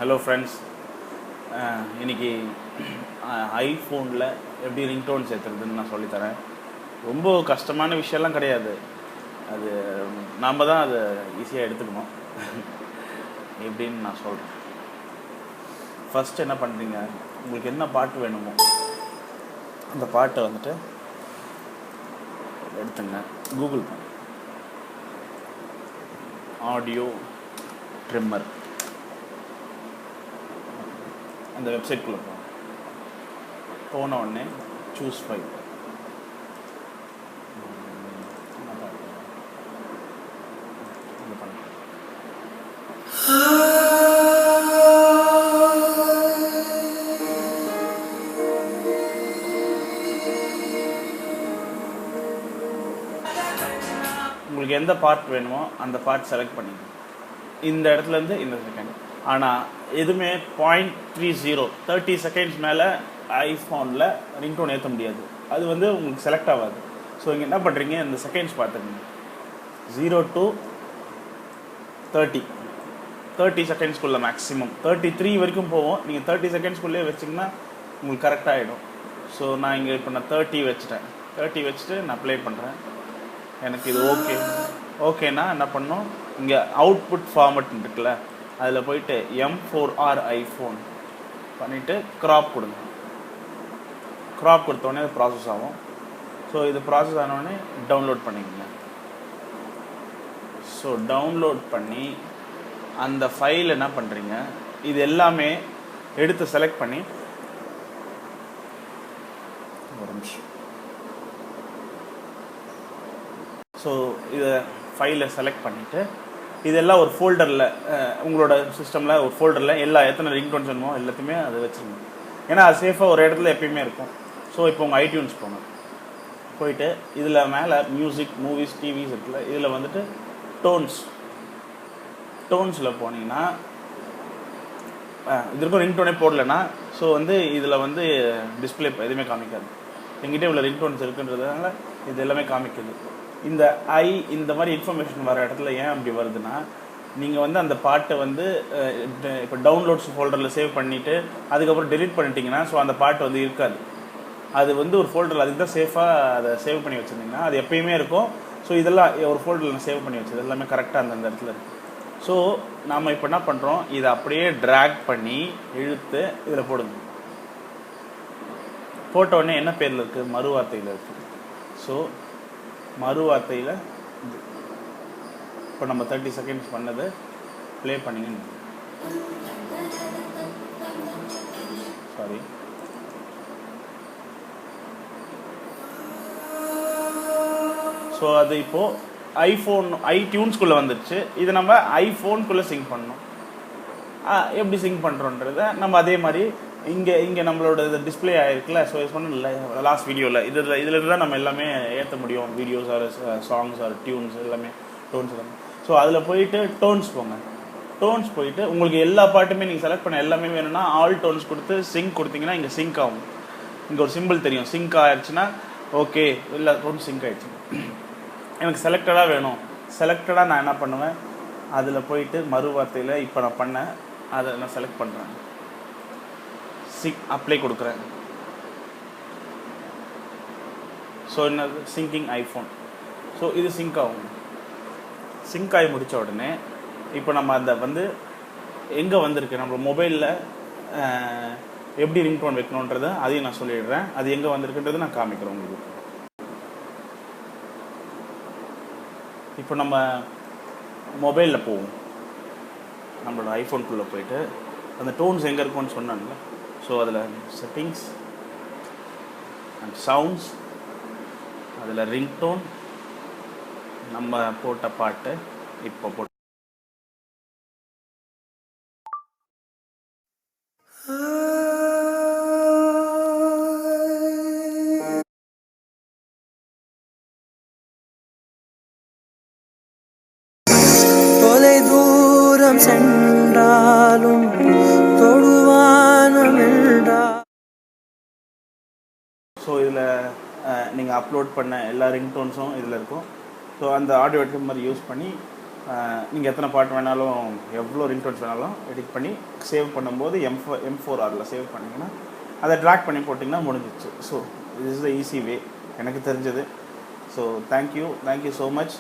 Hello friends, இன்றைக்கி ஐஃபோனில் எப்படி ringtones ஏற்றுறதுன்னு நான் சொல்லித்தரேன். ரொம்ப கஷ்டமான விஷயம்லாம் கிடையாது. அது நாம் தான் அதை ஈஸியாக எடுத்துக்கணும். எப்படின்னு நான் சொல்கிறேன். ஃபஸ்ட்டு என்ன பண்ணுறீங்க, உங்களுக்கு என்ன பாட்டு வேணுமோ அந்த பாட்டை வந்துட்டு எடுத்துங்க. கூகுள் பண்ணு, ஆடியோ ட்ரிம்மர், அந்த வெப்சைட்குள்ளே போன உடனே சூஸ் ஃபைல். உங்களுக்கு எந்த பார்ட் வேணுமோ அந்த பார்ட் செலக்ட் பண்ணிங்க. இந்த இடத்துலேருந்து இந்த செகண்ட். ஆனால் எதுவுமே 0.30 30 செகண்ட்ஸ் மேலே ஐஃபோனில் ரிங்டோன் ஏற்ற முடியாது. அது வந்து உங்களுக்கு செலக்ட் ஆகாது. ஸோ இங்கே என்ன பண்ணுறீங்க, இந்த செகண்ட்ஸ் பார்த்துக்கங்க. 0 to 30 செகண்ட்ஸ்குள்ளே மேக்ஸிமம் 33 வரைக்கும் போவோம். நீங்கள் 30 செகண்ட்ஸ்குள்ளே வச்சிங்கன்னா உங்களுக்கு கரெக்டாக ஆகிடும். ஸோ நான் இங்கே இப்போ நான் 30 வச்சுட்டேன். 30 வச்சுட்டு நான் ப்ளே பண்ணுறேன். எனக்கு இது ஓகேனா என்ன பண்ணணும், இங்கே அவுட்புட் ஃபார்மட் இருக்குல்ல, அதில் போயிட்டு M4R ஐஃபோன் பண்ணிவிட்டு க்ராப் கொடுங்க. க்ராப் கொடுத்தோடனே அது ப்ராசஸ் ஆகும். ஸோ இது ப்ராசஸ் ஆனோடனே டவுன்லோட் பண்ணிக்கோங்க. ஸோ டவுன்லோட் பண்ணி அந்த ஃபைல் என்ன பண்ணுறீங்க, இது எல்லாமே எடுத்து செலக்ட் பண்ணி ஒரு நிமிஷம். ஸோ இதை ஃபைலை செலக்ட் பண்ணிவிட்டு இதெல்லாம் ஒரு ஃபோல்டரில், உங்களோட சிஸ்டமில் ஒரு ஃபோல்டரில் எத்தனை ரிங்டோன்ஸ் வேணுமோ எல்லாத்தையுமே அதை வச்சுருங்க. ஏன்னா அது சேஃபாக ஒரு இடத்துல எப்பயுமே இருக்கும். ஸோ இப்போ உங்கள் ஐடியூன்ஸ் போயிட்டு இதில் மேலே மியூசிக், மூவிஸ், டிவிஸ் இருக்குல்ல, இதில் வந்துட்டு டோன்ஸில் போனீங்கன்னா இது இருக்கும். ரிங்டோனே போடலைன்னா ஸோ வந்து இதில் வந்து டிஸ்பிளே எதுவுமே காமிக்காது. எங்கிட்ட இவ்வளோ ரிங்டோன்ஸ் இருக்குன்றதுனால இது எல்லாமே காமிக்குது. இந்த மாதிரி இன்ஃபர்மேஷன் வர இடத்துல ஏன் அப்படி வருதுன்னா, நீங்கள் வந்து அந்த பாட்டை வந்து இப்போ டவுன்லோட்ஸ் ஃபோல்டரில் சேவ் பண்ணிவிட்டு அதுக்கப்புறம் டெலிட் பண்ணிட்டீங்கன்னா ஸோ அந்த பாட்டு வந்து இருக்காது. அது வந்து ஒரு ஃபோல்டரில், அதுக்கு தான் சேஃபாக அதை சேவ் பண்ணி வச்சுருந்தீங்கன்னா அது எப்பயுமே இருக்கும். ஸோ இதெல்லாம் ஒரு ஃபோல்டரில் சேவ் பண்ணி வச்சது எல்லாமே கரெக்டாக அந்த இடத்துல இருக்குது. ஸோ நாம் இப்போ என்ன பண்ணுறோம், இதை அப்படியே ட்ராக் பண்ணி இழுத்து இதில் போடுங்க. போட்ட உடனே என்ன பேரில் இருக்குது, மறுவார்த்தையில் இருக்குது. ஸோ மறுவார்த்தையில் இப்போ நம்ம 30 செகண்ட்ஸ் பண்ணது ப்ளே பண்ணிங்கன்னு, சாரி, ஸோ அது இப்போது ஐடியூன்ஸ்குள்ளே வந்துடுச்சு. இது நம்ம ஐஃபோனுக்குள்ளே சிங்க் பண்ணணும். எப்படி சிங்க் பண்ணுறோன்றத நம்ம அதே மாதிரி இங்கே நம்மளோட டிஸ்பிளே ஆகிருக்குல்ல. ஸோ இது சொன்னல லாஸ்ட் வீடியோவில் இதில் தான் நம்ம எல்லாமே ஏற்ற முடியும். Videos or songs or tunes எல்லாமே, டோன்ஸ் எல்லாமே. ஸோ அதில் போயிட்டு டோன்ஸ் போயிட்டு உங்களுக்கு எல்லா பாட்டுமே நீங்கள் செலக்ட் பண்ண எல்லாமே வேணும்னா ஆல் டோன்ஸ் கொடுத்து சிங்க் கொடுத்தீங்கன்னா இங்கே சிங்க் ஆகும். இங்கே ஒரு சிம்பிள் தெரியும், சிங்க் ஆயிடுச்சுன்னா ஓகே, எல்லா டோன் சிங்க் ஆகிடுச்சு. எனக்கு செலக்டடாக வேணும். செலக்டடாக நான் என்ன பண்ணுவேன், அதில் போயிட்டு மறுவார்த்தையில் இப்போ நான் பண்ணேன் அதை நான் செலக்ட் பண்ணுறேன், அப்ளை கொடுக்குறேன். ஸோ என்னது, சிங்கிங் ஐஃபோன். ஸோ இது சிங்க் ஆகும். சிங்க் ஆகி முடித்த உடனே இப்போ நம்ம அந்த வந்து எங்கே வந்திருக்கு, நம்ம மொபைலில் எப்படி ரிங்டோன் வைக்கணுன்றதை அதையும் நான் சொல்லிடுறேன். அது எங்கே வந்திருக்குன்றது நான் காமிக்கிறேன் உங்களுக்கு. இப்போ நம்ம மொபைலில் போவோம், நம்மளோட ஐஃபோனுக்குள்ளே போயிட்டு அந்த டோன்ஸ் எங்கே இருக்கும்னு சொன்னாங்கல்ல. ஸோ அதில் செட்டிங்ஸ் அண்ட் சவுண்ட்ஸ், அதில் ரிங்டோன், நம்ம போட்ட பாட்டு இப்போ போட்டு தொலை தூரம் சென்றாலும் தொடுவானம் என்றா. ஸோ இதில் நீங்கள் அப்லோட் பண்ண எல்லா ரிங்டோன்ஸும் இதில் இருக்கும். ஸோ அந்த ஆடியோ ட்ரிம்மர் யூஸ் பண்ணி நீங்கள் எத்தனை பாட்டு வேணாலும் எவ்வளோ ரிங்டோன்ஸ் வேணாலும் எடிட் பண்ணி சேவ் பண்ணும்போது M4Rல சேவ் பண்ணிங்கன்னா அதை ட்ராக் பண்ணி போட்டிங்கன்னா முடிஞ்சிச்சு. So this is the easy way எனக்கு தெரிஞ்சது. So thank you so much.